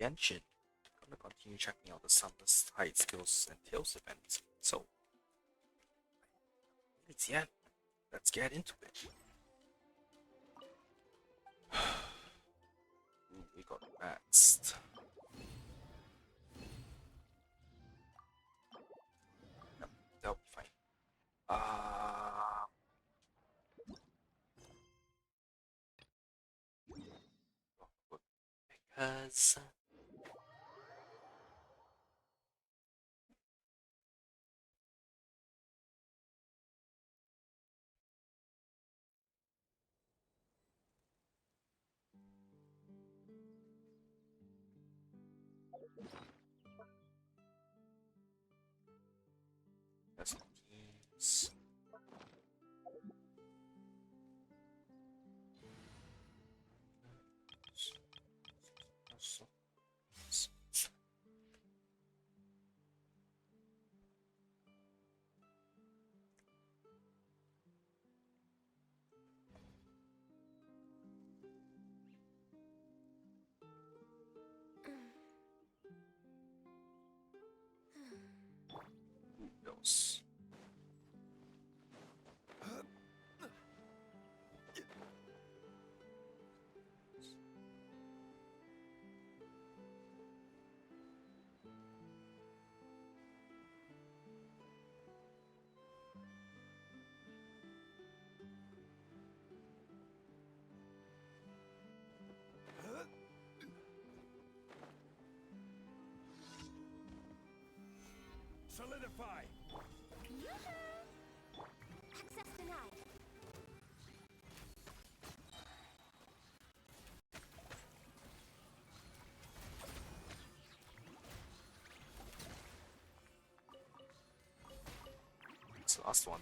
Genshin. I'm gonna continue checking out the Sunless Hide Skills and Tails events. So, it's the end. Let's get into it. Ooh, we got maxed. Yep, that'll be fine. Because that's teams. Who else? Solidify! Access denied. It's the last one.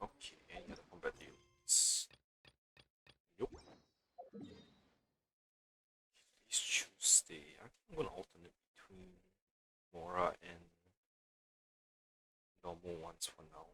Okay, any other combat units? Nope. Please choose the. I think I'm gonna alternate between Mora and normal ones for now.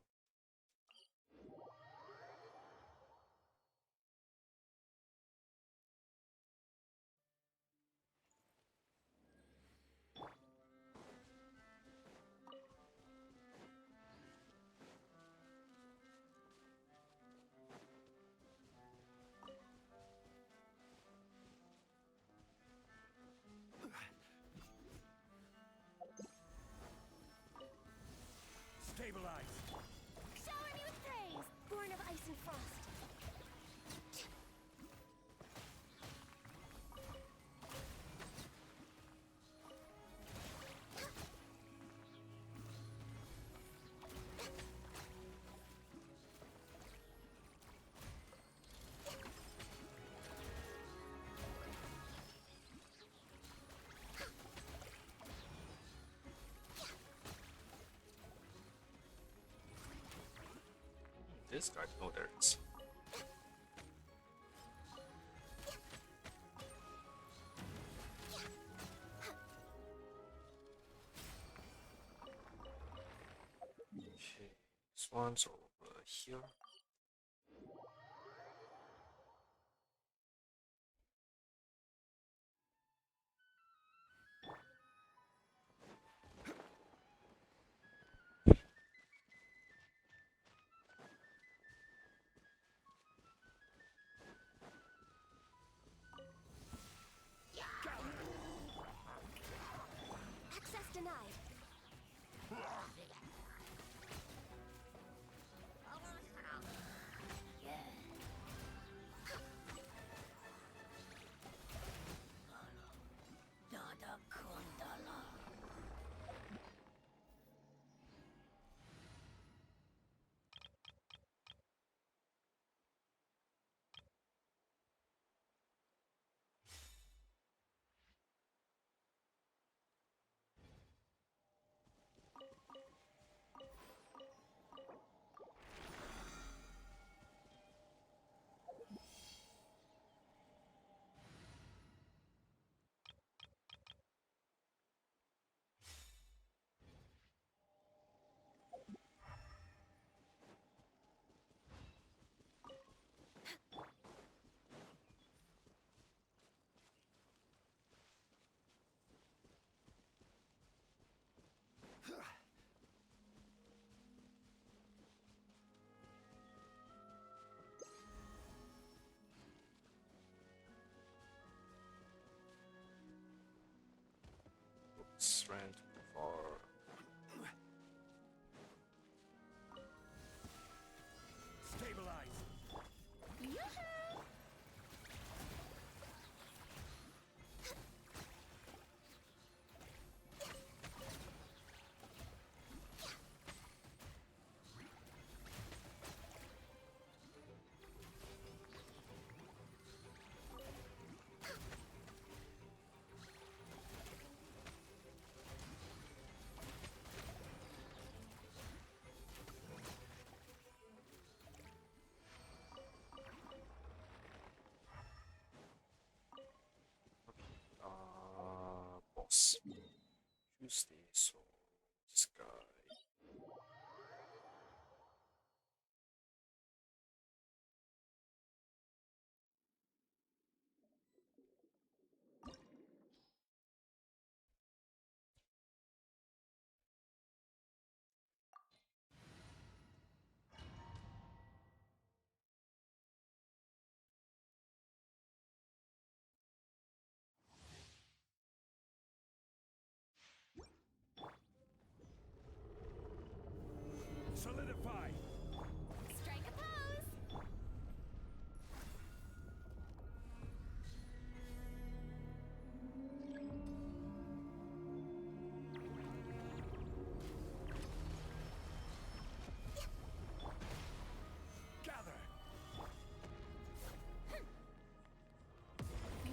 Stabilize! Shower me with praise, born of ice and frost. This guy, no, there it is. Okay, this one's over here. Access denied. ran too far. Stabilize. Yoo-hoo! Boss. Tuesday, so this guy. Solidify. Strike a pose! Gather.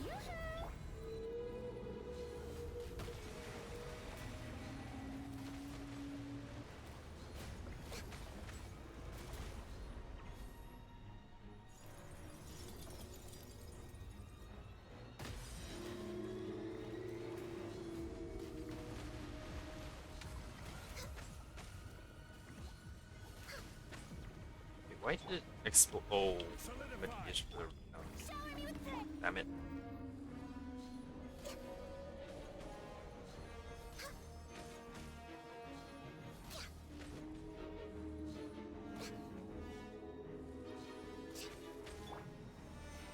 Yoo-hoo! Wait, why did it explode? Oh, Solidify. mitigation for the arena. Shower me with praise! Damn it.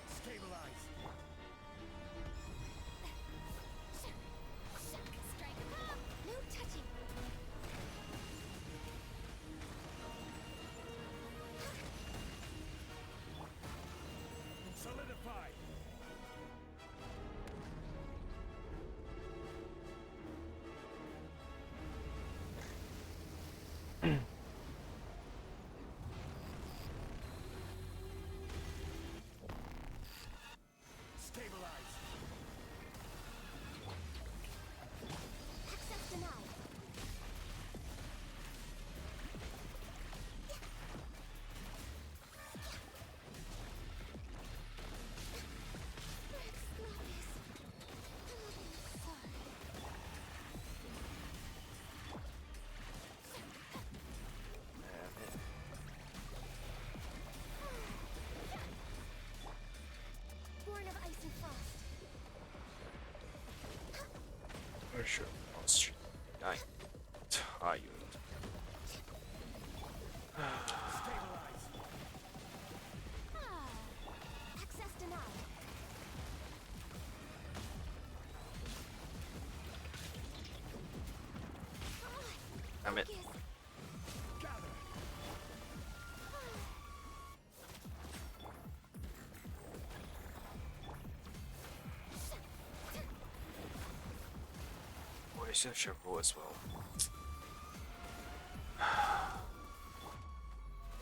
Stabilize. Strike a pose! No touching! Solidify. Stabilize. Access denied. Rex Lotus. Damn it. Born of ice and frost. For sure. Monster. I'm tired. Stabilize. Ah. Access denied. Damn it. Focus. Gather. Boy, I should have roll as well.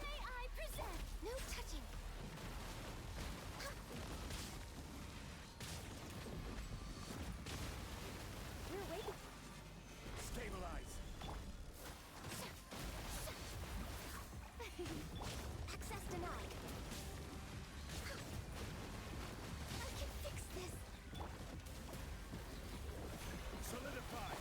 May I present? No touching. We're waiting. Stabilize. Access denied. I can fix this. Solidify.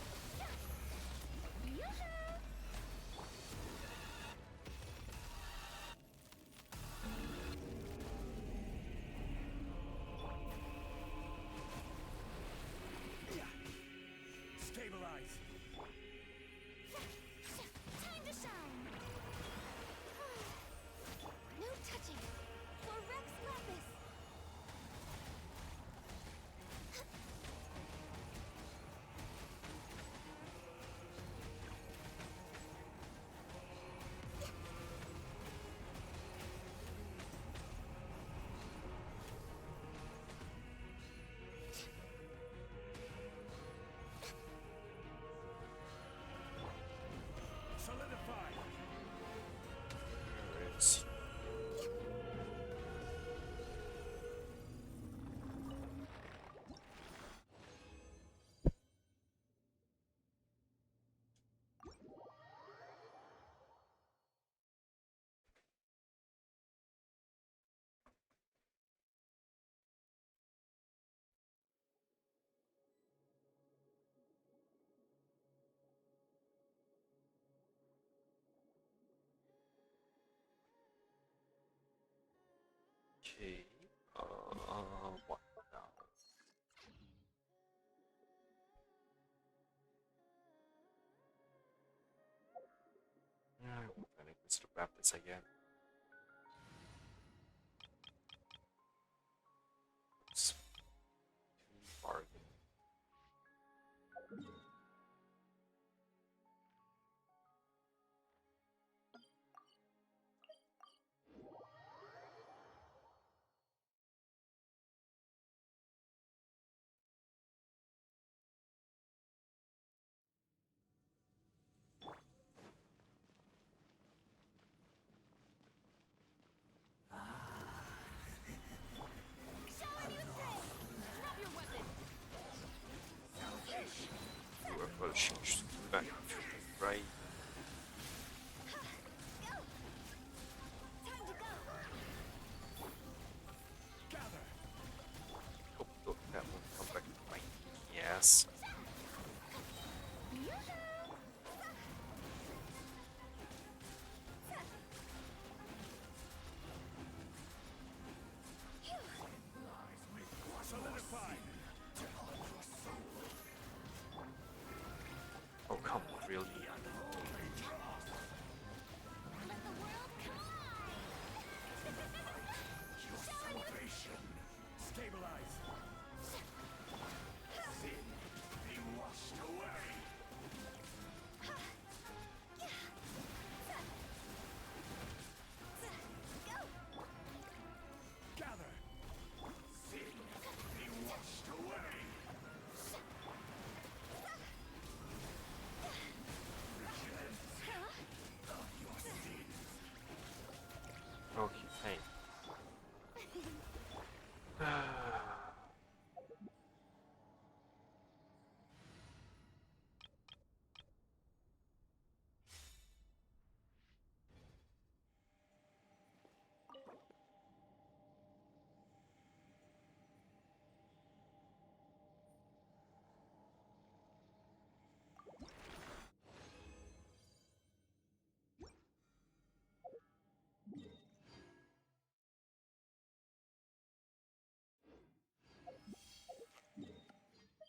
Okay. What now? I think it's to grab this again. Oops. Too far again. Show any restraint! Drop your weapon! Whoever change back to the right. Go! Time to go! Gather. Hope that won't come back to right. Yes. Solidify. Oh, come on, really? Let the world collide! Stabilize. Sin be washed away. Go! Gather. Sin be washed away. Okay, hey.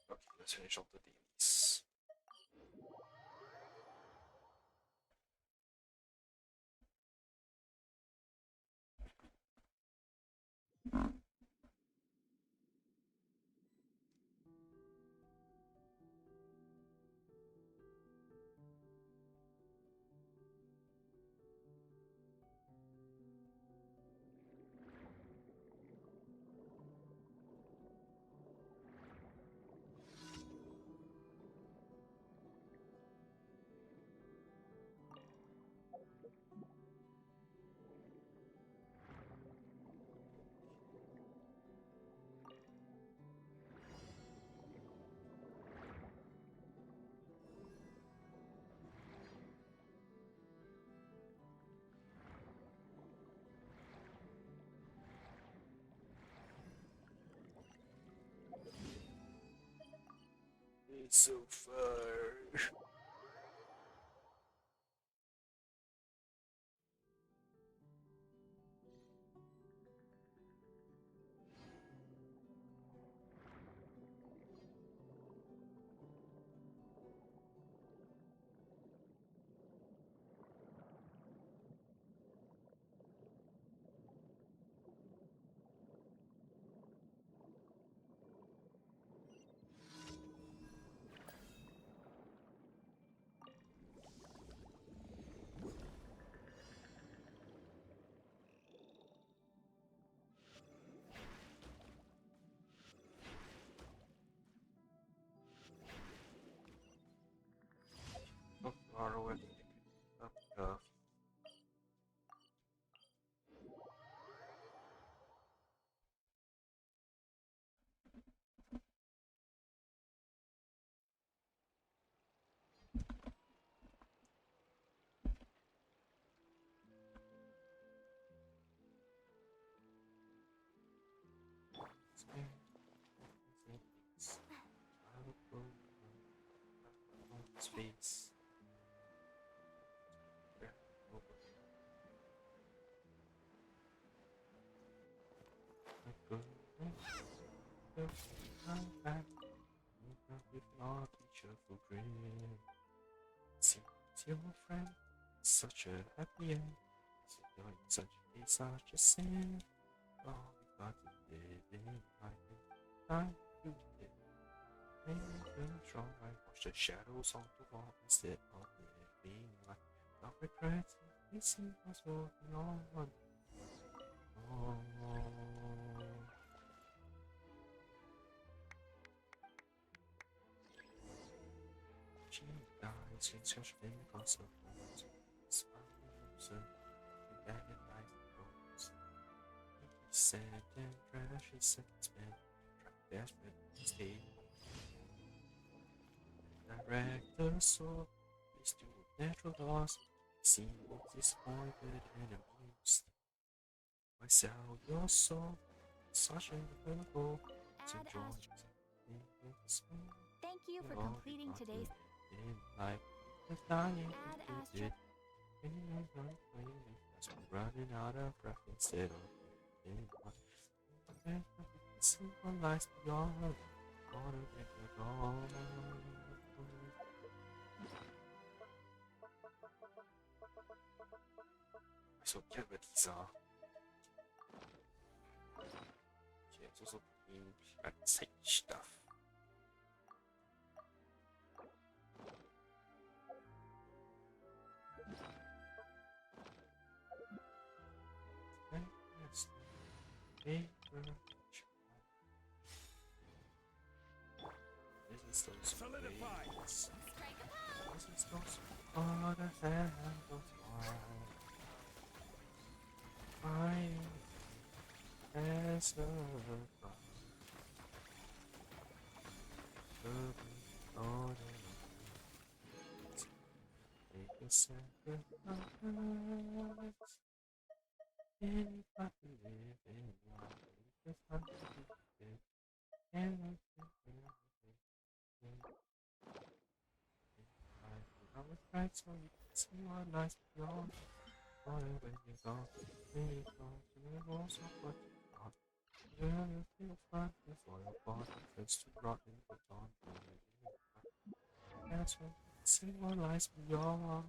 Okay, let's finish off the dailies. It's so far. Oh, far away. Up, Space. Yeah, over. I'm back. With our teacher for grin. See your friend, such a happy end. See you're in such a sin. Oh, we got to live in life. Time to live. Maybe strong. I watch the shadows on the wall instead of living life. Not regrets. We see what's going on. Oh. She dies in such a consequence. Smiles and bad life goes. He said and trash his sentiment. Try desperate to stay home. Director saw his two natural laws. Seemed disappointed and amused. Why sell your soul? Such an incredible to Add join. Thank you for completing today's In life, the dying Add did. As we're running out of breath instead of in life. Simple lies beyond water and the dawn. So get rid of these okay, it's also being sage stuff. This is those Solidify. waves. strike a pose. This is those for the hand of mine. As a make a sacrifice. If I can live in life, if I can live in I was right, so you can see what lies beyond. When you go, you also what you thought. You feel fun before your body fits to rot in the dawn. That's when you can see what lies beyond.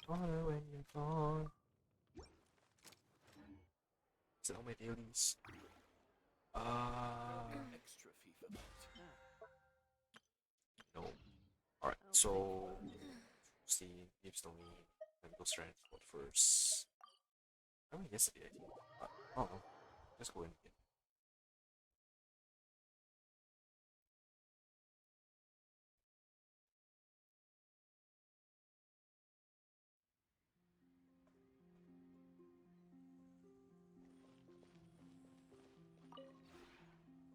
When you're gone. Is it all my dailies? Extra FIFA mode. No. Alright, so see if Stony Mental Strength for the first. I mean yesterday I think. Oh no. Let's go in again.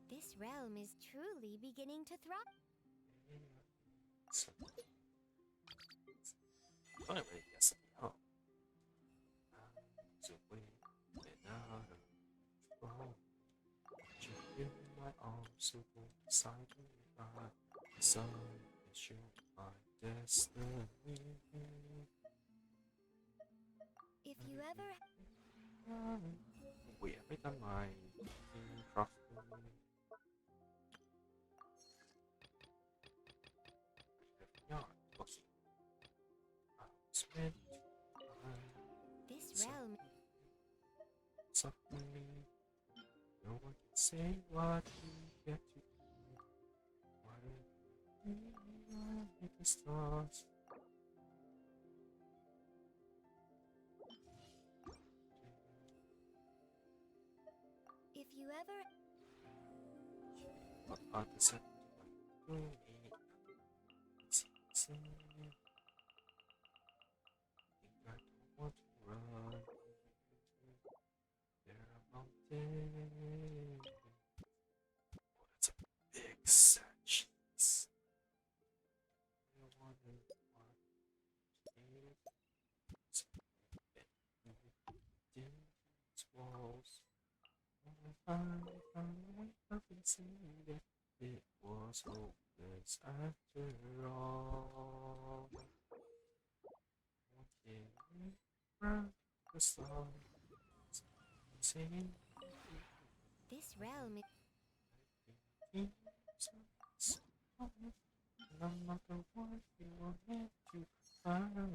This realm is truly beginning to thrive. So, anyway, yesterday, oh. So we get out of control. You in my arms, so go beside me. The sun is my destiny. If you ever Wait, have I done my crafting? Yeah, okay. Spend time this realm suffering. No one can say what you get to do. Why don't you hit the stars? if you ever What are the set to me? See, I don't want to run. There are mountains. Oh, that's a big set. Jeez. I wonder what is in these walls. I finally wake up and see that it was hopeless after all. Walking around the stars, singing This realm is. I'm not the one you were meant to find. I'm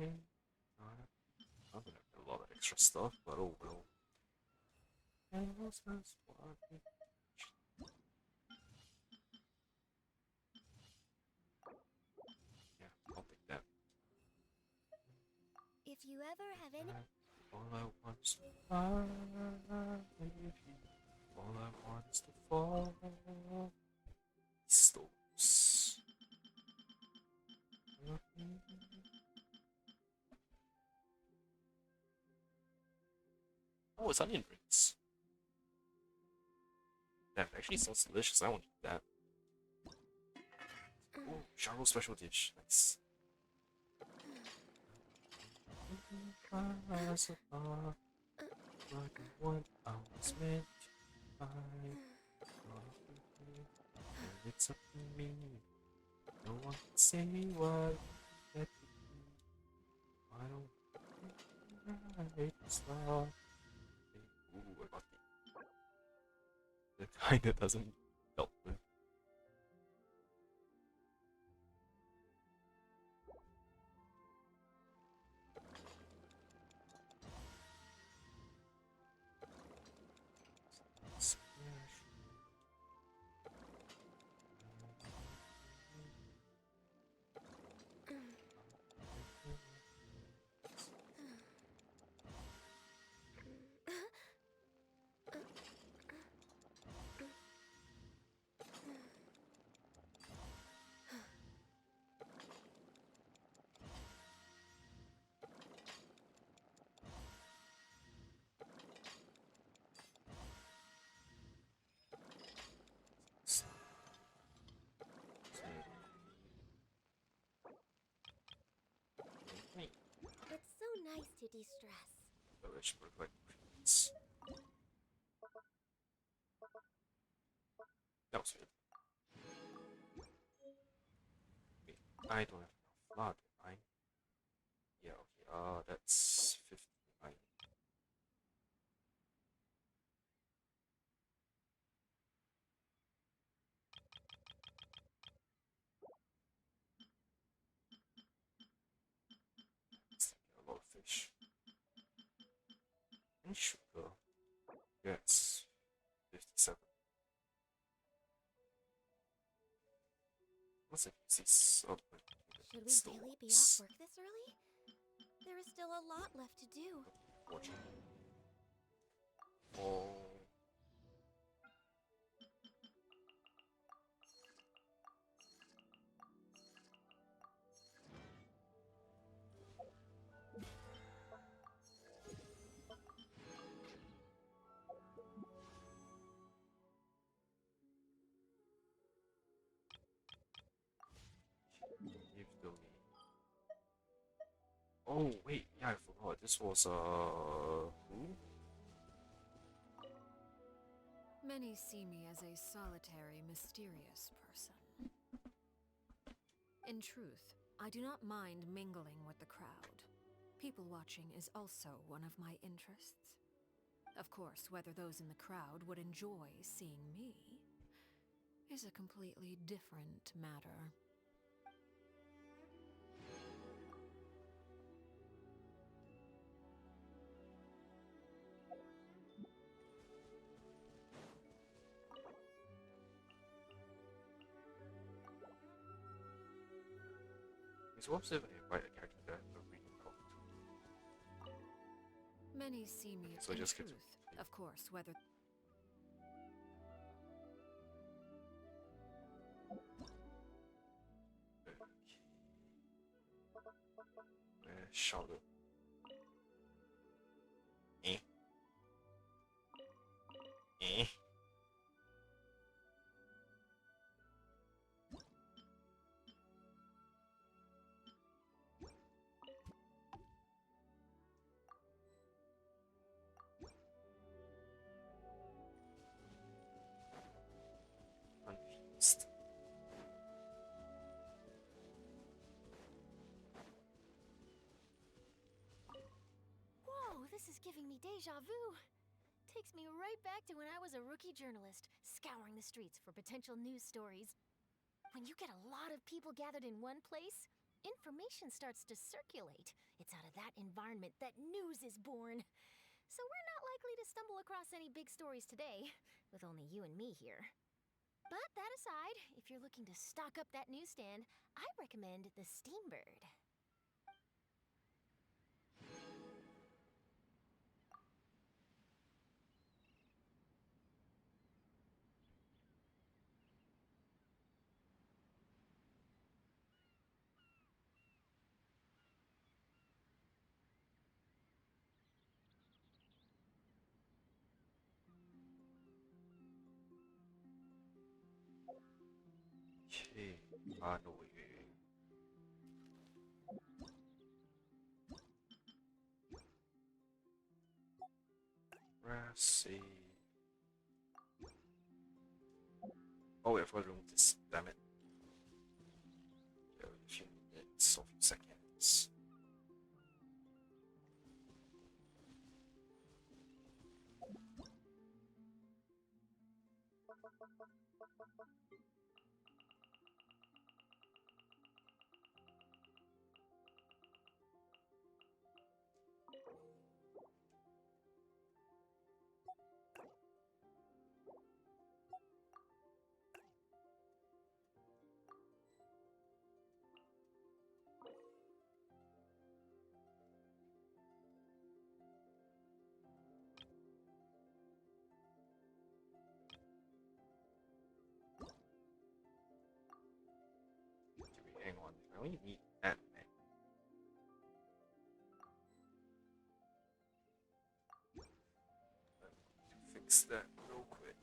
gonna have a lot of extra stuff, but oh well. And what's this? Yeah, I'll take that. If you ever have any. All I want is to fly with you. All I want is to fall. Stones. Oh, it's onion rings. That actually sounds delicious. I want to eat that. Oh, Charo special dish. Nice. Rise above, like what I was meant to find. And it's up to me. No one can say what that to be. I don't hate this love. Ooh, I got the kind that doesn't help with. It's so nice to de-stress. I should work like this. That was good. Wait, I don't have enough blood, do I? Yeah, okay, that's 59. That's a lot of fish. And sugar. Yes, 57. Let's use this other one. Should we really be off work this early? There is still a lot left to do. Fortunately. Oh. Give the lead. Oh wait, yeah, I forgot. This was who? Many see me as a solitary, mysterious person. In truth, I do not mind mingling with the crowd. People watching is also one of my interests. Of course, whether those in the crowd would enjoy seeing me is a completely different matter. So what if I invite a character that I'm really talking to? Many see me So in just get truth. Of course, whether Shoulder. Eh? Eh? Confused. Whoa, this is giving me deja vu. takes me right back to when I was a rookie journalist, scouring the streets for potential news stories. When you get a lot of people gathered in one place, information starts to circulate. It's out of that environment that news is born. So we're not likely to stumble across any big stories today, with only you and me here. But that aside, if you're looking to stock up that newsstand, I recommend the Steambird. Okay, finally. Grassy. Oh, wait, I forgot to remove this. Damn it. A few minutes, a few seconds. Hang on, I only need that many. Fix that real quick.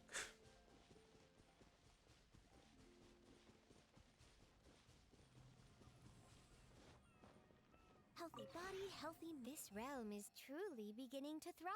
Healthy body, healthy. This realm is truly beginning to thrive.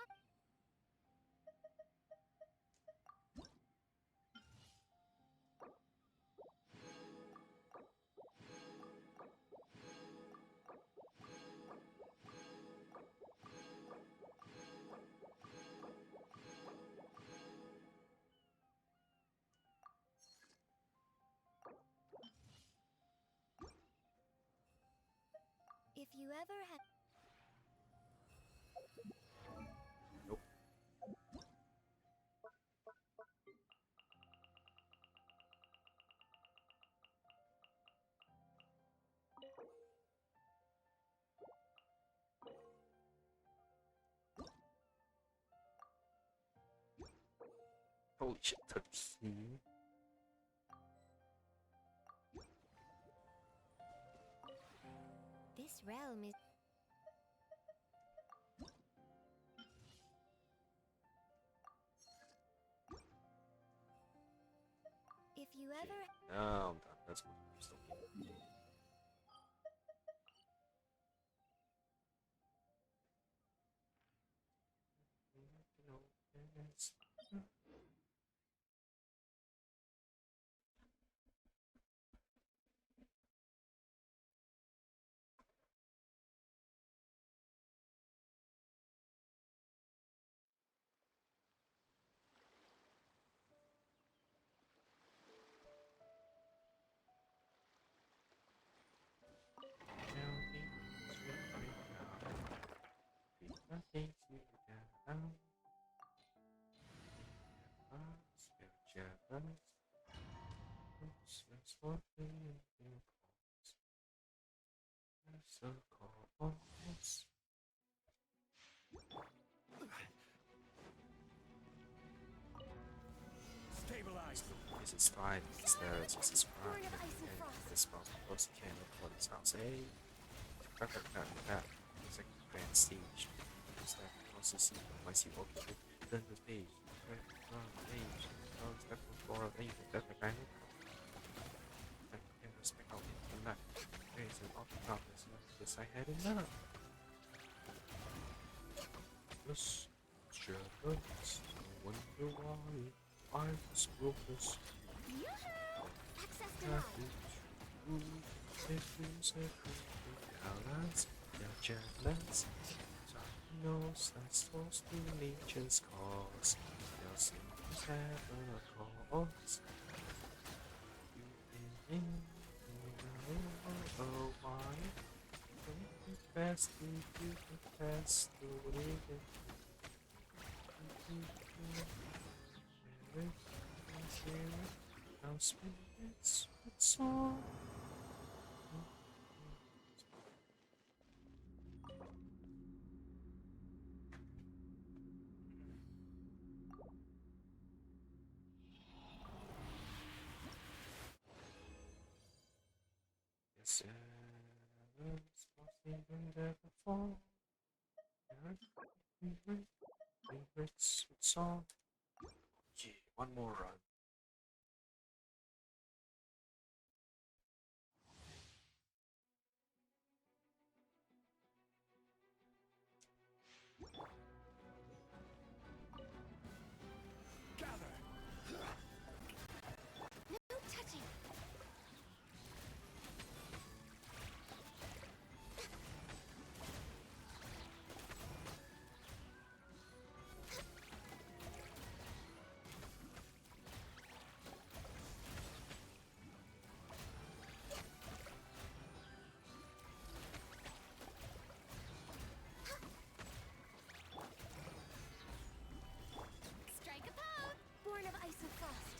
If you ever had. Nope. Holy shit, 13. This realm is. If you ever. No, I'm done. That's what I'm still getting. Stabilize. It's fine, it's there, it's just described. And this spells the close you can before this house. Hey, it's like a grand stage. It's like also see when I see walking then the stage. Right on the stage. On the step of floor of eight, that's the kind of respect out from that. There's an off top this I had enough. This shadows, I wonder why. I was Lotus. Access denied. Everything balance, yeah, jealous. knows that's supposed to nature's cause. They'll sing his heaven across. You've been in a while. Best if you confess to living. Share it, our spirits with song. Yes, it's nothing there before. Favorites with song. Okay, one more run. Gather. No touching. Strike a pose. Born of ice and frost.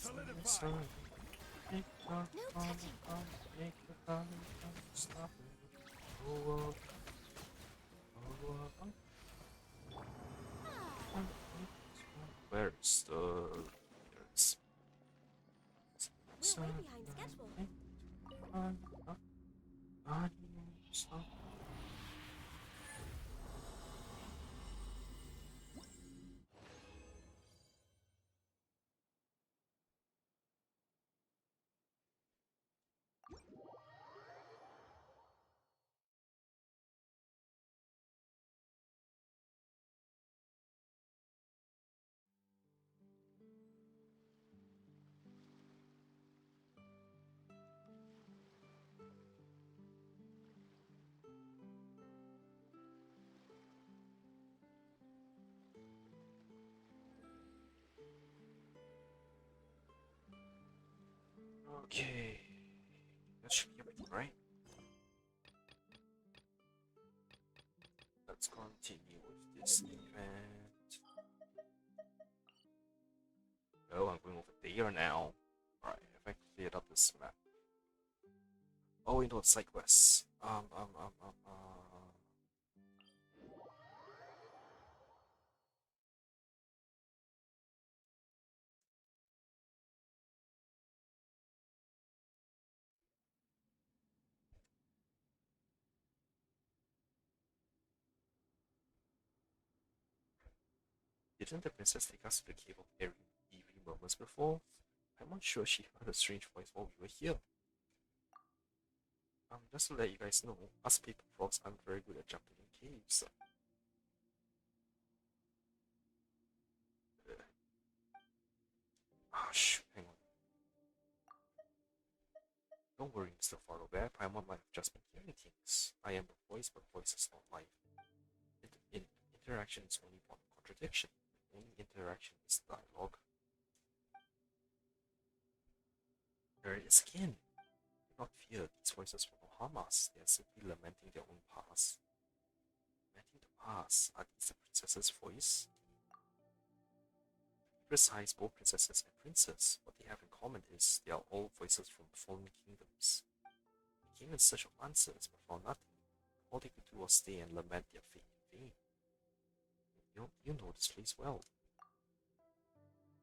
Solidify. Make No touching. make the fire stop it. Oh, where's the there's We're way behind schedule. Stop. Okay, that should be everything, right? Let's continue with this event. Oh, I'm going over there now. Alright, if I cleared up this map. Oh, into the side quests. Didn't the princess take us to the cave of eerie moments before? I'm not sure she heard a strange voice while we were here. Just to let you guys know, us paper frogs aren't very good at jumping in caves. Shoot, hang on. Don't worry, Mr. Farrowbear, Paimon might have just been hearing things. I am the voice, but voice is not life. Interaction is only one contradiction. The only interaction is dialogue. There is skin. Do not fear, these voices will not harm us. They are simply lamenting their own past. Lamenting the past. Are these the princess's voice? Precise, both princesses and princes. What they have in common is they are all voices from fallen kingdoms. They came in search of answers, but found nothing. All they could do was stay and lament their fate in vain. You know this place well.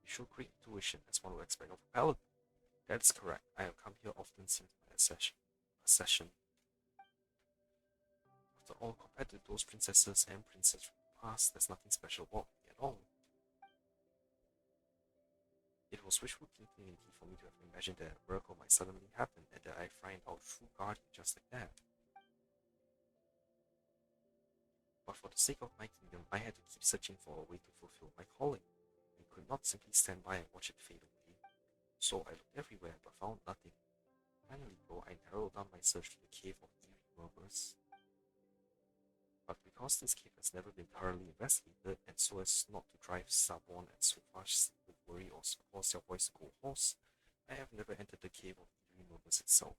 You show great intuition, as one would expect of a paladin. That's correct. I have come here often since my accession. After all, compared to those princesses and princes from the past, there's nothing special about me at all. It was wishful thinking indeed for me to have imagined that a miracle might suddenly happen and that I find our true guardian just like that. But for the sake of my kingdom, I had to keep searching for a way to fulfill my calling. I could not simply stand by and watch it fade away. So I looked everywhere but found nothing. Finally, though, I narrowed down my search to the cave of eerie murmurs. But because this cave has never been thoroughly investigated, and so as not to drive Sabon and Sufash with worry or cause their voice to go hoarse, I have never entered the cave of eerie murmurs itself.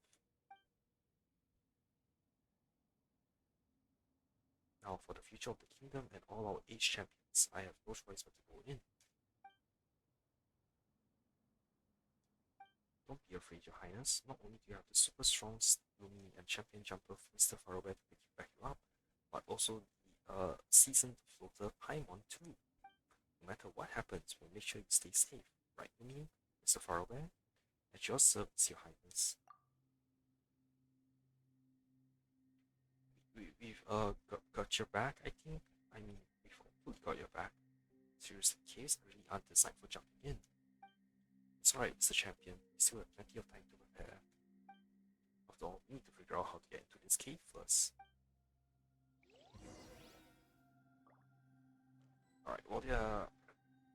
Now, for the future of the kingdom and all our age champions, I have no choice but to go in. Don't be afraid, Your Highness. Not only do you have the super strong, Lumi, and champion jumper Mr. Faraway to back you up, but also the seasoned floater Paimon too. No matter what happens, we'll make sure you stay safe. Right, Lumi, Mr. Faraway? At your service, Your Highness. We've got your back, I think. I mean, we've hopefully got your back. Seriously, caves really aren't designed for jumping in. It's alright, Mr. Champion. We still have plenty of time to prepare. After all, we need to figure out how to get into this cave first. Alright, well, yeah,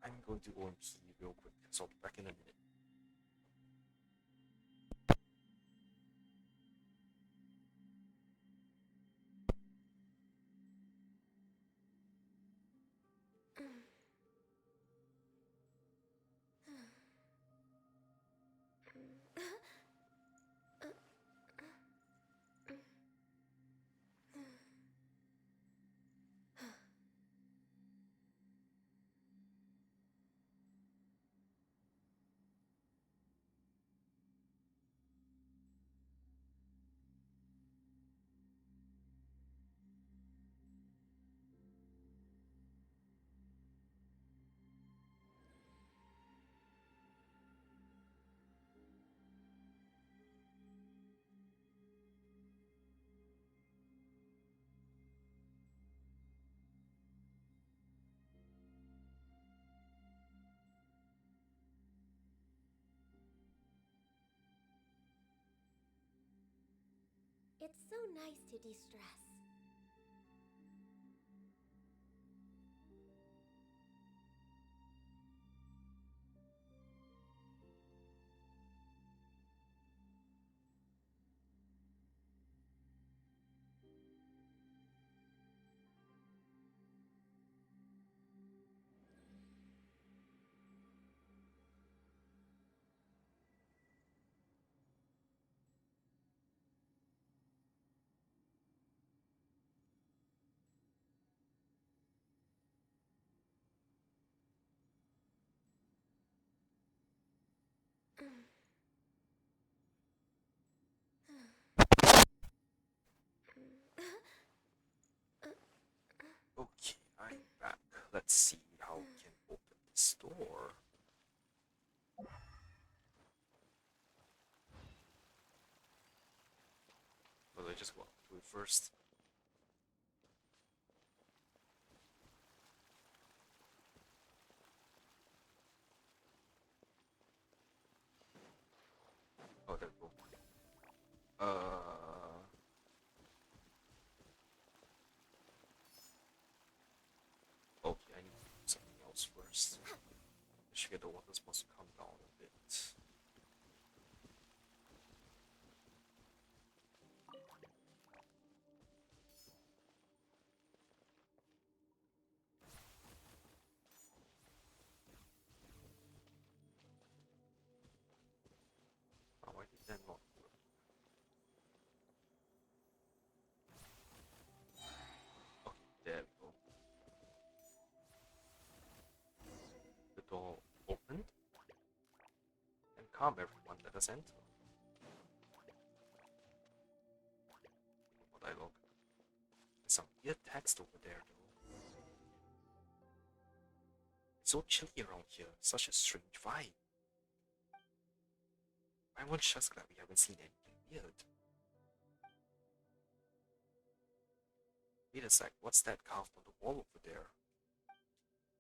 I'm going to go and pee real quick, so I'll be back in a minute. It's so nice to de-stress. Okay, I'm back. Let's see how we can open this door. Well, I just go up to it first. Oh, there we go. Okay, I need to do something else first. I should get the water supposed to come down a bit. Oh, why did that not work? Okay, there we go. The door opened. And come everyone, let us enter. What dialogue? There's some weird text over there though. It's so chilly around here, such a strange vibe. I'm just glad we haven't seen anything weird. Wait a sec, what's that carved on the wall over there?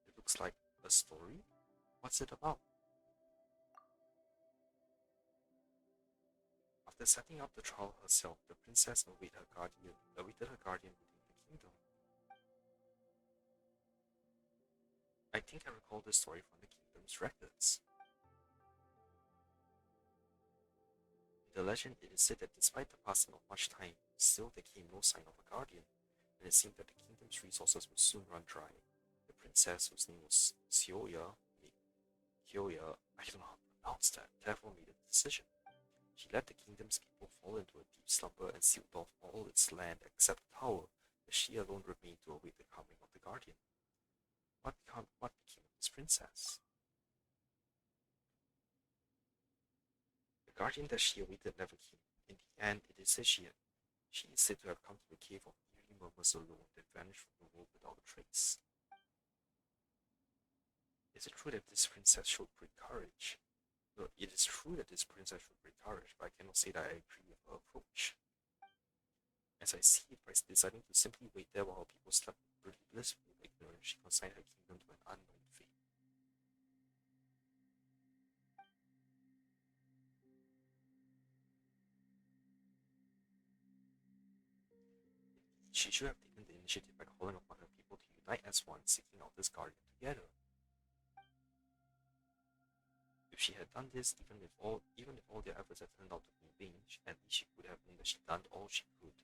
It looks like a story? What's it about? After setting up the trial herself, the princess awaited her guardian within the kingdom. I think I recall this story from the kingdom's records. In the legend, it is said that despite the passing of much time, still there came no sign of a guardian, and it seemed that the kingdom's resources would soon run dry. The princess, whose name was Kyoya, I don't know how to pronounce that, therefore made a decision. She let the kingdom's people fall into a deep slumber and sealed off all its land except the tower, as she alone remained to await the coming of the guardian. What became of this princess? The guardian that she awaited never came. In the end, it is said she is said to have come to the cave of eerie murmurs alone, then vanished from the world without a trace. Is it true that this princess showed great courage? No, it is true that this princess showed great courage, but I cannot say that I agree with her approach. As I see it, by deciding to simply wait there while her people slept in pretty blissful ignorance, she consigned her kingdom to an unknown fate. She should have taken the initiative by calling upon her people to unite as one, seeking out this guardian together. If she had done this, even if all their efforts had turned out to be in vain, at least she could have known that she done all she could.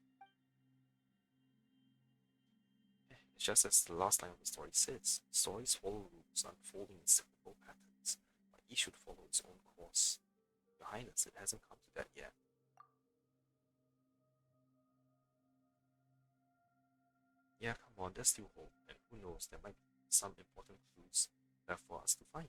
It's just as the last line of the story says, stories follow rules, unfolding in cyclical patterns, but each should follow its own course. Behind us, it hasn't come to that yet. Yeah, come on, there's still hope, and who knows, there might be some important clues left for us to find.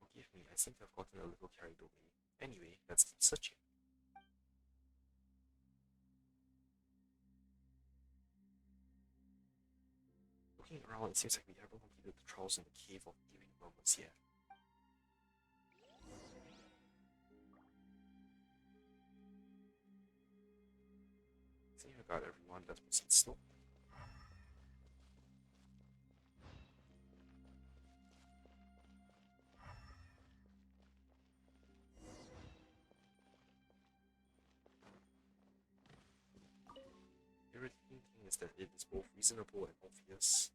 Forgive me, I seem to have gotten a little carried away. Anyway, let's keep searching. Looking around, it seems like we haven't completed the trials in the Cave of Eerie Murmurs yet. Same regard, everyone, let's proceed slow. The irritating thing is that it is both reasonable and obvious.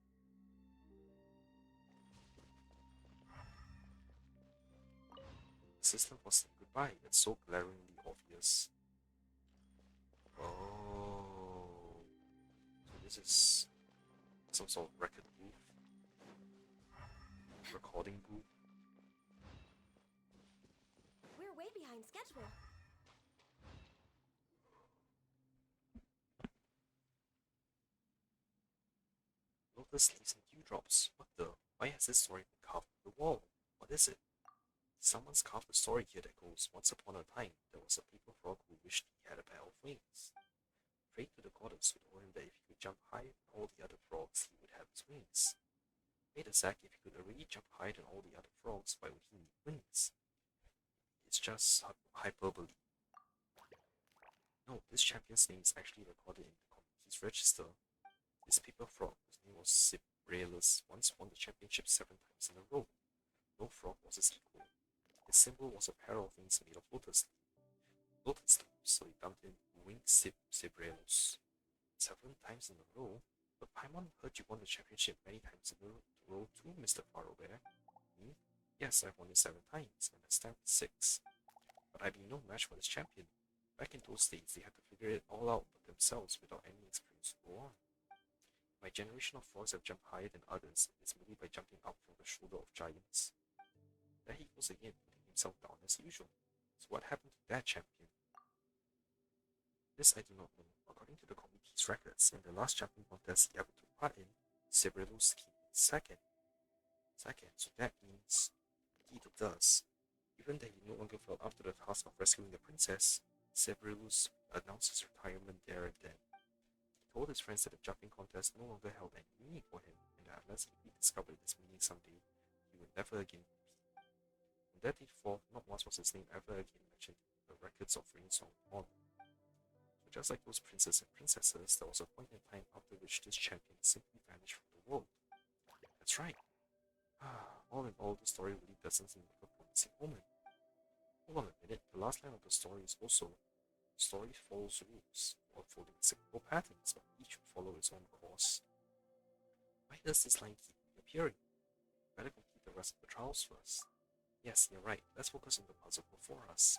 The system was saying goodbye, it's so glaringly obvious. Oh, so this is some sort of record booth, recording booth. We're way behind schedule. Lotus leaves in dewdrops. What the? Why has this story been carved on the wall? What is it? Someone's carved a story here that goes, once upon a time, there was a paper frog who wished he had a pair of wings. Prayed to the goddess who told him that if he could jump higher than all the other frogs, he would have his wings. Made a sack, if he could already jump higher than all the other frogs, why would he need wings? It's just hyperbole. No, this champion's name is actually recorded in the community's register. This paper frog, whose name was Sibralus, once won the championship 7 times in a row. No frog was his equal. His symbol was a pair of wings made of lotus leaves, so he dumped in Wing Sibralus 7 times in a row. But Paimon heard you won the championship many times in a row too, Mr. Farobear. Me? Yes, I've won it 7 times, and this time 6. But I'd be no match for this champion. Back in those days, they had to figure it all out by themselves without any experience to go on. My generation of frogs have jumped higher than others, it's merely by jumping up from the shoulder of giants. There he goes again, putting himself down as usual. So what happened to that champion? This I do not know. According to the committee's records, in the last jumping contest he ever took part in, Sibralus came in second. So that means, indeed it does. Given that he no longer felt up to the task of rescuing the princess, Sibralus announced his retirement there and then. He told his friends that the jumping contest no longer held any meaning for him, and that unless he rediscovered its meaning someday, he would never again compete. From that day forth, not once was his name ever again mentioned in the records of Rainsong Honor. So just like those princes and princesses, there was a point in time after which this champion simply vanished from the world. That's right. all in all, the story really doesn't seem like a promising omen. Hold on a minute, the last line of the story is also story follows rules, or following cyclical patterns, but each will follow its own course. Why does this line keep reappearing? Better complete the rest of the trials first. Yes, you're right. Let's focus on the puzzle before us.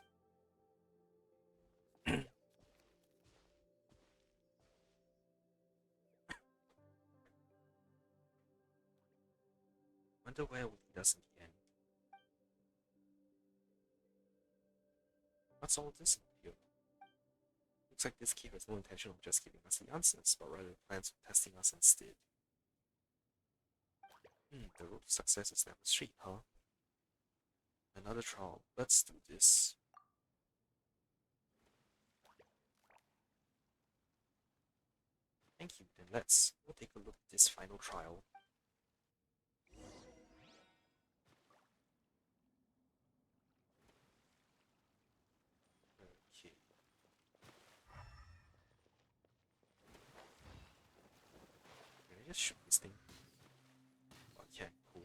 Wonder where it will lead us in the end. What's all this here? Looks like this key has no intention of just giving us the answers, but rather plans on testing us instead. The road to success is never straight, huh? Another trial. Let's do this. Thank you, then we'll take a look at this final trial. Okay. Can I just shoot this thing? Okay, cool.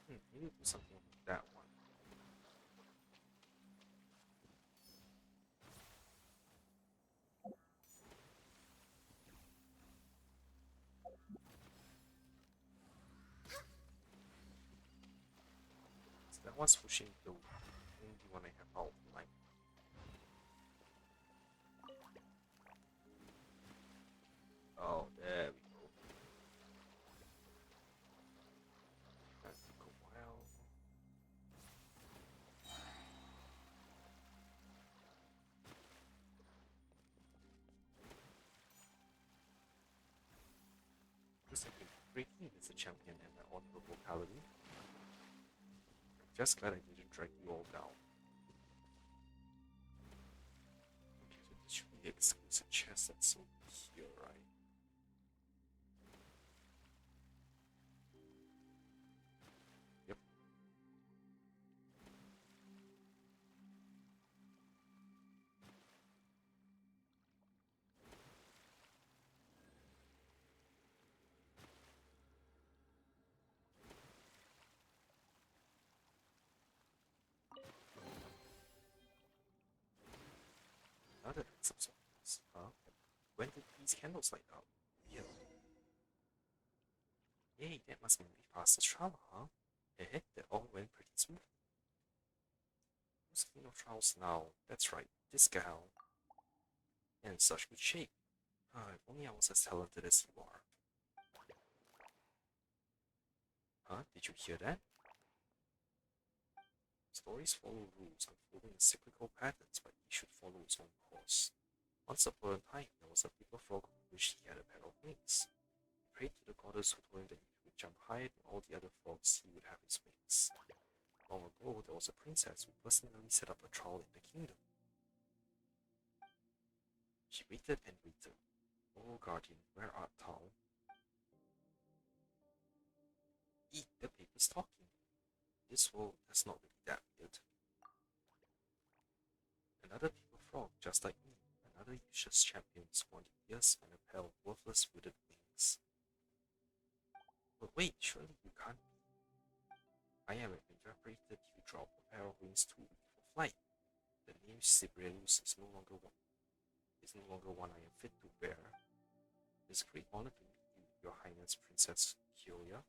Maybe do something like that one. So that one's pushing the only one I have out of line. Oh, there we go. That took a while. Looks like breaking is a champion and an honorable paladin. Just glad I didn't drag you all down. Okay, so this should be the exclusive chest that's over here, right? Yep. Now that it's some surprise, huh? When did these candles light up? Yeah. Yay, that must mean we passed the trial, huh? That all went pretty smooth. Who's king of trials now? That's right, this gal. And in such good shape. If only I was as talented as you are. Huh? Did you hear that? Stories follow rules, unfolding in cyclical patterns, but each should follow its own course. Once upon a time, there was a paper frog who wished he had a pair of wings. He prayed to the goddess who told him that if he would jump higher than all the other frogs, he would have his wings. Long ago, there was a princess who personally set up a trial in the kingdom. She waited and waited. Oh, guardian, where art thou? Eat, the paper's talking. This world is not really that weird. Another paper frog, just like me. Another useless champion scorned ears and a pair of worthless wooden wings. But wait, surely you can't be. I am an evaporated dewdrop, a pair of wings too weak for flight. The name Sibelius is no longer one I am fit to bear. It is a great honor to meet you, Your Highness Princess Kyoya.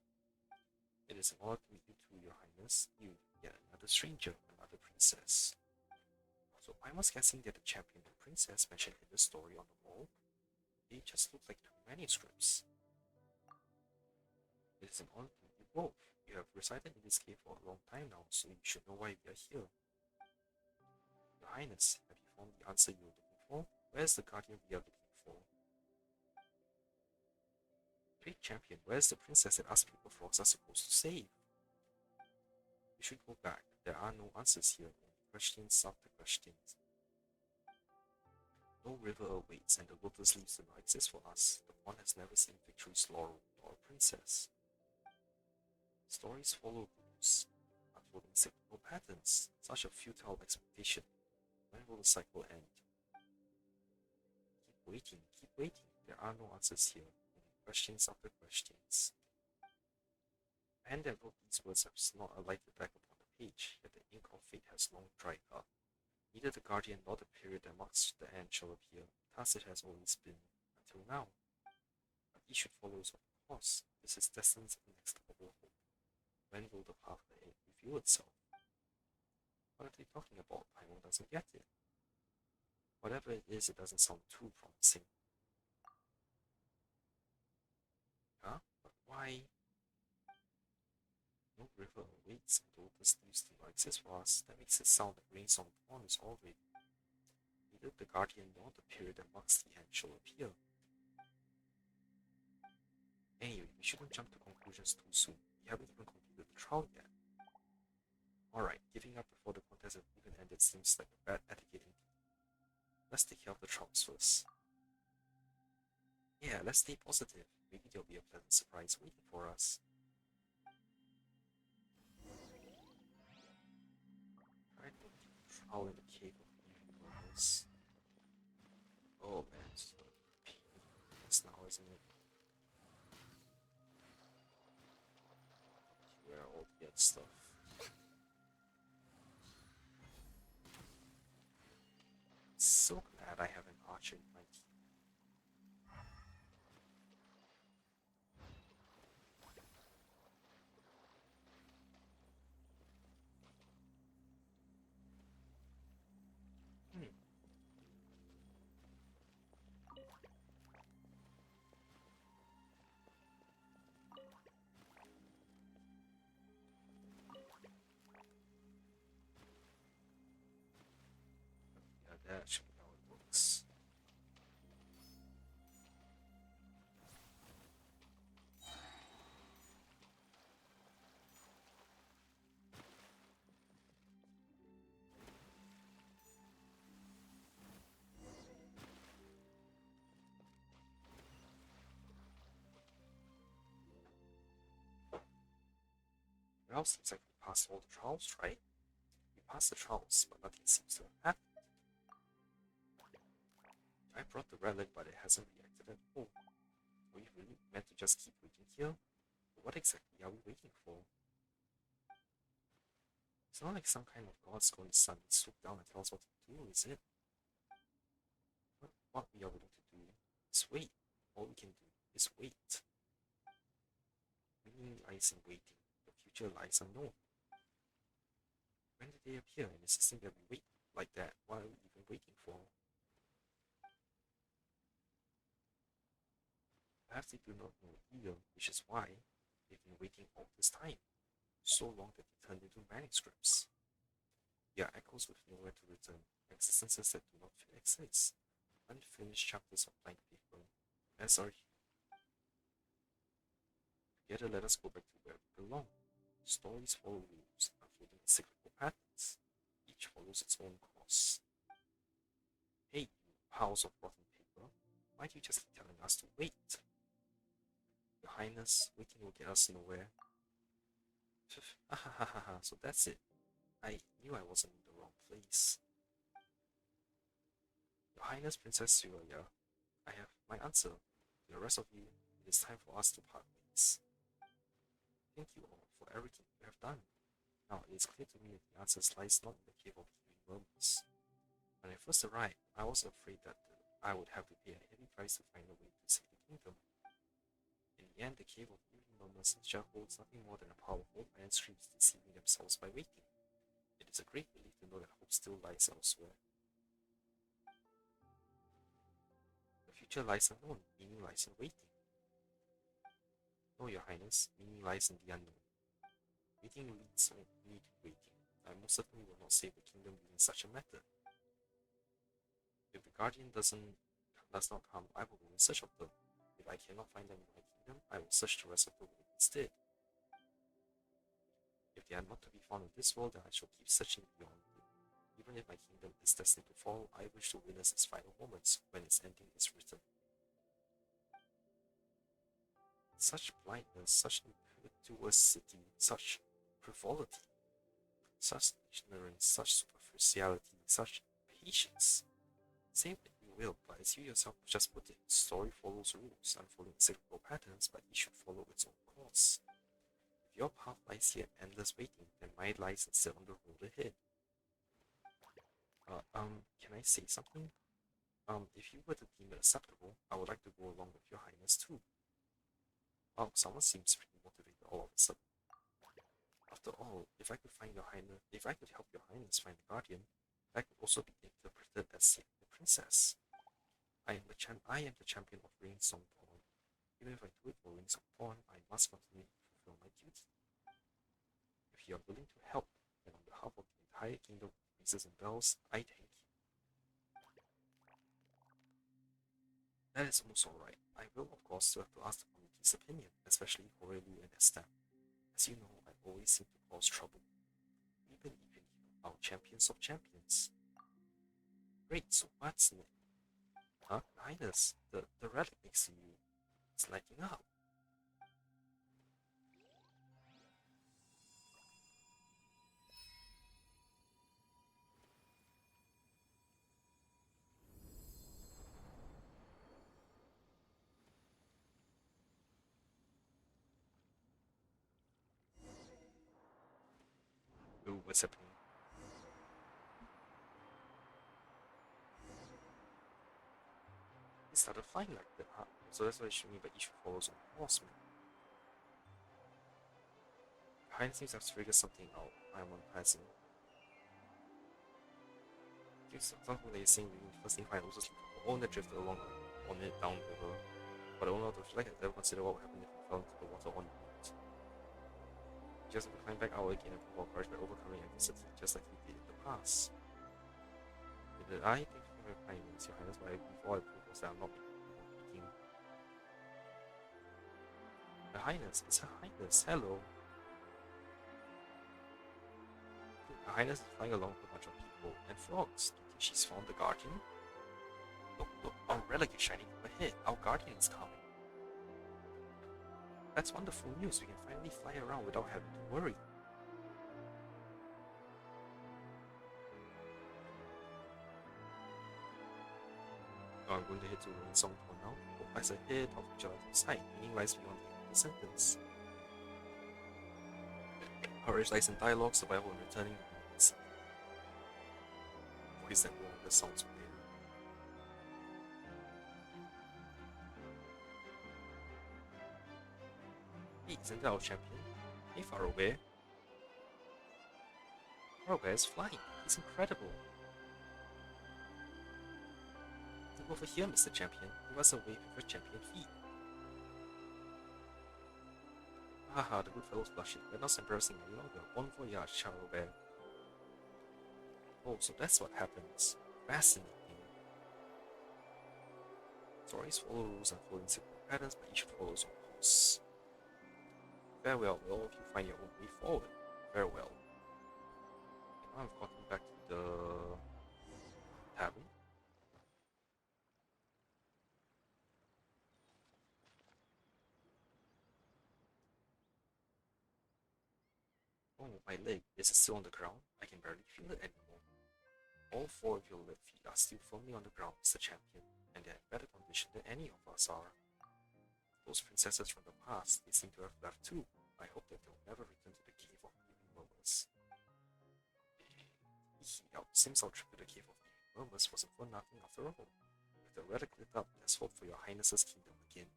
It is an honor to meet you too, Your Highness. You, yet another stranger, another princess. So I was guessing that the champion and princess mentioned in the story on the wall, they just look like two manuscripts. It is an honor to meet you both. You have resided in this cave for a long time now, so you should know why we are here. Your Highness, have you found the answer you were looking for? Where's the guardian we are looking for? Great champion, where's the princess that us people frogs are supposed to save? You should go back. There are no answers here, only questions after questions. No river awaits, and the Lotus leaves do not exist for us. The one has never seen victory's laurel nor a princess. Stories follow rules, unfolding cyclical patterns. Such a futile expectation. When will the cycle end? Keep waiting, keep waiting. There are no answers here, only questions after questions. The hand that wrote these words has not alighted back upon the page, yet the ink of fate has long dried up. Neither the guardian nor the period that marks the end shall appear, thus it has always been, until now. But each should follow its own course. This is destiny's inexplicable hope. When will the path ahead reveal itself? What are they talking about? Paimon doesn't get it. Whatever it is, it doesn't sound too promising. Huh? But why? No river awaits, and Lotus leaves do not exist for us. That makes it sound like rain on pond is already. Neither the guardian nor the period that marks the end shall appear. Anyway, we shouldn't jump to conclusions too soon. We haven't even completed the trial yet. Alright, giving up before the contest has even ended seems like a bad etiquette indeed. Let's take care of the trials first. Yeah, let's stay positive. Maybe there'll be a pleasant surprise waiting for us. Try to trial in the cave of evil moments. Oh man, it's a pain now, isn't it? Where all the good stuff. So glad I have an archer in my team. Yeah, that should be how it works. Well, seems like we passed all the trials, right? We passed the trials, but nothing seems to have happened. I brought the relic, but it hasn't reacted at all. Are we really meant to just keep waiting here? What exactly are we waiting for? It's not like some kind of god's going to suddenly swoop down and tell us what to do, is it? What we are willing to do is wait. All we can do is wait. Meaning lies in waiting. The future lies unknown. When did they appear? And it's insisting that we wait like that. What are we even waiting for? Perhaps they do not know either, which is why they've been waiting all this time. So long that they turned into manuscripts. They are echoes with nowhere to return, existences that do not exist. Unfinished chapters of blank paper, as are you. Together, let us go back to where we belong. Stories follow rules, unfolding cyclical patterns. Each follows its own course. Hey, you piles of rotten paper, why do you just keep telling us to wait? Your Highness, waiting will get us nowhere. So that's it. I knew I wasn't in the wrong place. Your Highness, Princess Suria, I have my answer. To the rest of you, it is time for us to part ways. Thank you all for everything you have done. Now it is clear to me that the answer lies not in the cave of healing murmurs. When I first arrived, I was afraid that I would have to pay a heavy price to find a way to save the kingdom. In the end, the cave of healing murmurs just holds nothing more than a pile of old iron streams deceiving themselves by waiting. It is a great relief to know that hope still lies elsewhere. The future lies unknown, meaning lies in waiting. No, Your Highness, meaning lies in the unknown. Waiting leads only to waiting. I most certainly will not save the kingdom using such a method. If the guardian does not come, I will go in search of them. If I cannot find them in my kingdom, I will search the rest of the world instead. If they are not to be found in this world, then I shall keep searching beyond it. Even if my kingdom is destined to fall, I wish to witness its final moments when its ending is written. Such blindness, such impetuosity, such frivolity, such ignorance, such superficiality, such patience. Say what you will, but as you yourself just put it, story follows rules, unfolding cyclical patterns, but each should follow its own course. If your path lies here in endless waiting, then mine lies instead on the road ahead. Can I say something? If you were to deem it acceptable, I would like to go along with your highness too. Wow, someone seems pretty motivated all of a sudden. After all, if I could help your highness find the guardian, that could also be interpreted as saving the princess. I am the champion of Rings Song Pawn. Even if I do it for Rings of Pawn, I must continue to fulfill my duty. If you are willing to help, then on behalf of the entire kingdom of Breezes and Bells, I thank you. That is almost alright. I will, of course, still have to ask the community's opinion, especially Horelu and Estem. As you know, I always seem to cause trouble. Even you, our champions of champions. Great, so what's next? Huh? Highness, the relic next to you is lighting up. Ooh, what's happening? He started flying like that, huh? So that's what it should mean by each follows on horseman. Behind seems to have figured something out. I am unpleasant. Something that you're saying we first thing find Lotus all that drifted along on it down the river. But the owner of the flag has never considered what would happen if we fell into the water on board. You just have to climb back out again and prove our courage by overcoming adversity, just like we did in the past. Did I think you were playing with your highness, but before I prove was that I'm not beating. Her highness, it's her highness, hello. Her highness is flying along with a bunch of people and frogs. Do you think she's found the guardian? Look, our relic is shining from ahead. Our guardian is coming. That's wonderful news. We can finally fly around without having to worry. I'm going to head to Song for now. What lies ahead of each other's sight, meaning lies beyond the end of the sentence. Courage lies in dialogue, survival, and returning. Voice that wrong, that sounds weird. Hey, isn't that our champion? Hey, Faraway. Faraway is flying. He's incredible. Look over here, Mr. Champion. Give us a wave with your champion feet. Haha, the good fellow's blushing. We're not embarrassing any longer. Bon voyage, Charlobert. Oh, so that's what happens. Fascinating. Stories follow rules and following simple patterns, but each follows on course. Farewell, all of you find your own way forward. Farewell. Now I've gotten back to the tavern. Oh, my leg. Is it still on the ground? I can barely feel it anymore. All four of your left feet are still firmly on the ground, Mr. Champion, and they are in better condition than any of us are. Those princesses from the past, they seem to have left too. I hope that they'll never return to the Cave of Living Murmurs. Seems our trip to the Cave of Living Murmurs wasn't for nothing after all. With the relic lit up, let's hope for your highness's kingdom again.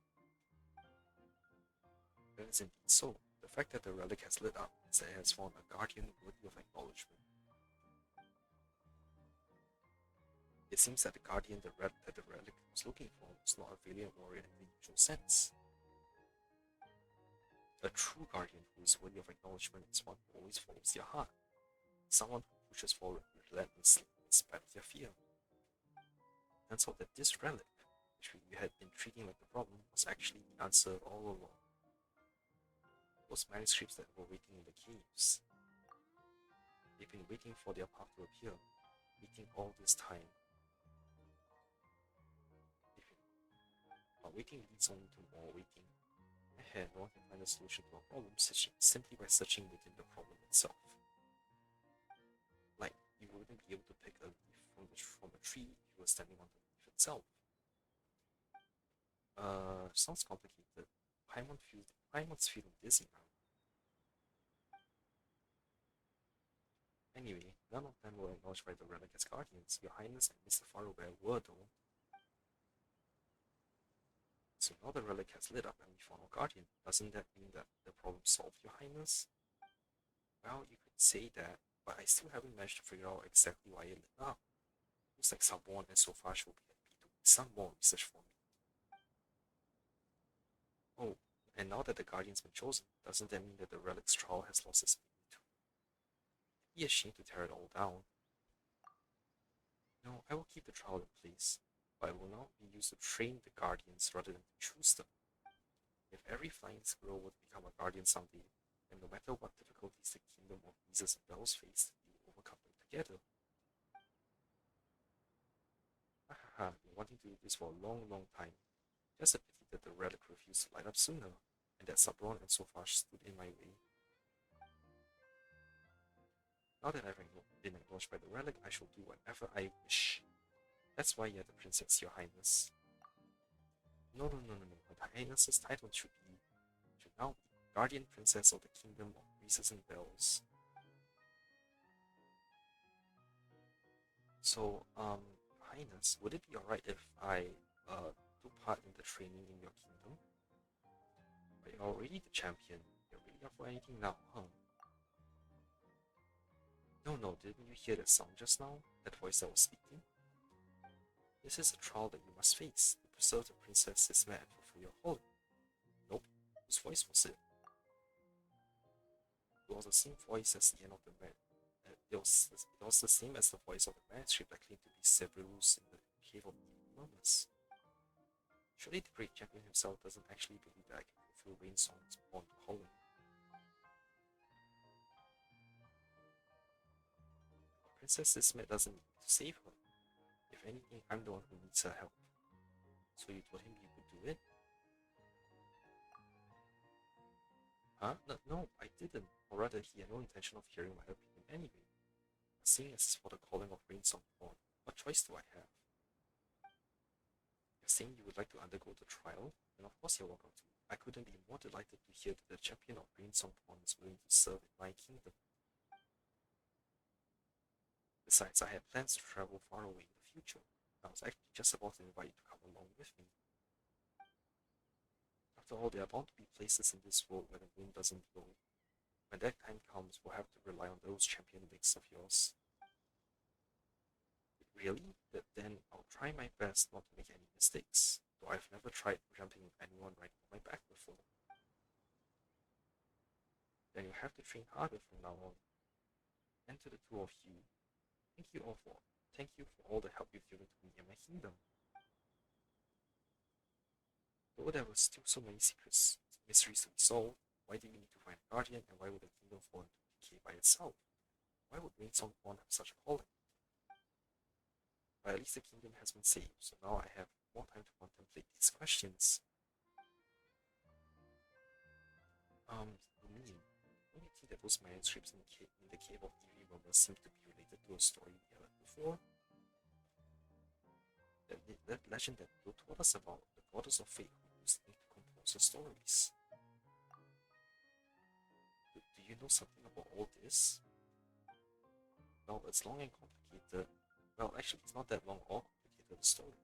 That is indeed so. The fact that the relic has lit up means that it has found a guardian worthy of acknowledgement. It seems that the guardian that the relic was looking for was not a valiant warrior in the usual sense. A true guardian who is worthy of acknowledgement is one who always follows their heart. Someone who pushes forward relentlessly in spite of their fear. Turns out that this relic, which we had been treating like the problem, was actually the answer all along. Those manuscripts that were waiting in the caves. They've been waiting for their path to appear, waiting all this time. But waiting leads only to more waiting. Ahead, no one can find a solution to a problem simply by searching within the problem itself. Like, you wouldn't be able to pick a leaf from a tree if you were standing on the leaf itself. Sounds complicated. Paimon's feeling dizzy now. Anyway, none of them were acknowledged by the relic as guardians. Your Highness and Mr. Faraware were though. So now the relic has lit up and we found our guardian. Doesn't that mean that the problem solved, Your Highness? Well, you could say that, but I still haven't managed to figure out exactly why it lit up. Looks like Sabon and Sofash will be happy doing some more research for me. Oh, and now that the guardian's been chosen, doesn't that mean that the relic's trial has lost its meaning too? It'd be a shame to tear it all down. No, I will keep the trial in place, but it will now be used to train the guardians rather than to choose them. If every flying squirrel were to become a guardian someday, then no matter what difficulties the kingdom of Breezes and Bells faced, we will overcome them together. Haha, I've been wanting to do this for a long, long time. Just a pity that the relic refused to light up sooner, and that Sabron and Sofash stood in my way. Now that I've been acknowledged by the relic, I shall do whatever I wish. That's why you're the princess, Your Highness. No. The Highness's title should now be Guardian Princess of the Kingdom of Breezes and Bells. So, Highness, would it be alright if I took part in the training in your kingdom? But you're already the champion. You're really up for anything now, huh? No, didn't you hear that sound just now? That voice that was speaking? This is a trial that you must face to preserve the princess's man and fulfill your calling. Nope, whose voice was it? It was the same voice as the end of the man. It was the same as the voice of the manuscript that claimed to be Severus in the cave of Lotus. Surely the great champion himself doesn't actually believe that I can fulfill Rainsong's bond calling. Princess Ismet doesn't need to save her. If anything, I'm the one who needs her help. So you told him you could do it? Huh? No, I didn't. Or rather, he had no intention of hearing my opinion anyway. Seeing as it's for the calling of Rainsong Bond, what choice do I have? You're saying you would like to undergo the trial? Then of course you're welcome to. I couldn't be more delighted to hear that the champion of Rainsong Bond is willing to serve in my kingdom. Besides, I had plans to travel far away in the future. I was actually just about to invite you to come along with me. After all, there are bound to be places in this world where the wind doesn't blow. When that time comes, we'll have to rely on those champion legs of yours. Really? Then I'll try my best not to make any mistakes, though I've never tried jumping with anyone riding on my back before. Then you'll have to train harder from now on. And to the two of you, thank you for all the help you've given to me and my kingdom. Though there were still so many mysteries to be solved, why do we need to find a guardian, and why would the kingdom fall into decay by itself? Why would Rainsong Bond have such a calling? But at least the kingdom has been saved, so now I have more time to contemplate these questions. Don't you think that those manuscripts in the cave of Eerie Rumors seem to be related to a story we heard before? That legend that you told us about, the goddess of fate who used ink to compose the stories. Do you know something about all this? Well, it's long and complicated. Well, actually, it's not that long or complicated a story.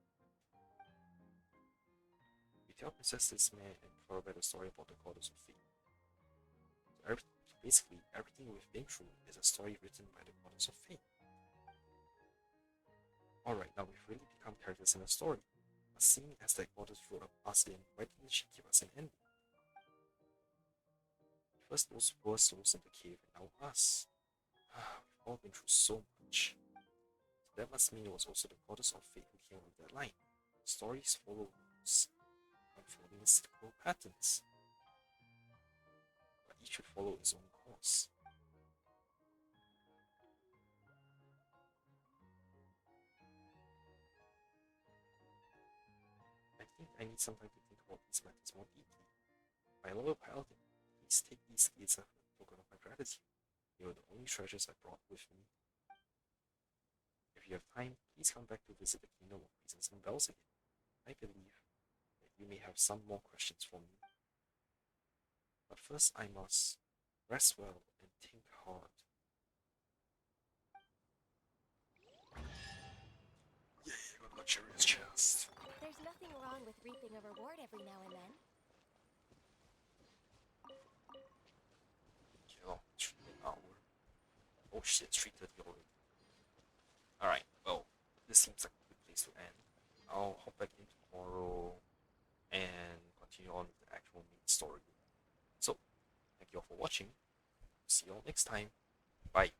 We tell Princess Ismay and Flora the story about the goddess of fate. Basically, everything we've been through is a story written by the goddess of fate. Alright, now we've really become characters in a story. But seeing as that goddess wrote us in, why didn't she give us an ending? First those poor souls in the cave, and now us. We've all been through so much. So that must mean it was also the goddess of fate who came on that line. Stories follow rules, unfolding in cyclical patterns. But each should follow its own course. I think I need some time to think about these matters more deeply. My loyal paladin, please take these gates as a token of my gratitude. They were the only treasures I brought with me. If you have time, please come back to visit the Kingdom of Reasons and Bells again. I believe that you may have some more questions for me. But first I must rest well and think hard. Yay, I got a luxurious chest. There's nothing wrong with reaping a reward every now and then. Kill, 3 hour. Oh shit, it's 3:30 already. Alright, well, this seems like a good place to end. I'll hop back in tomorrow and continue on with the actual main story. So, thank you all for watching. See you all next time. Bye.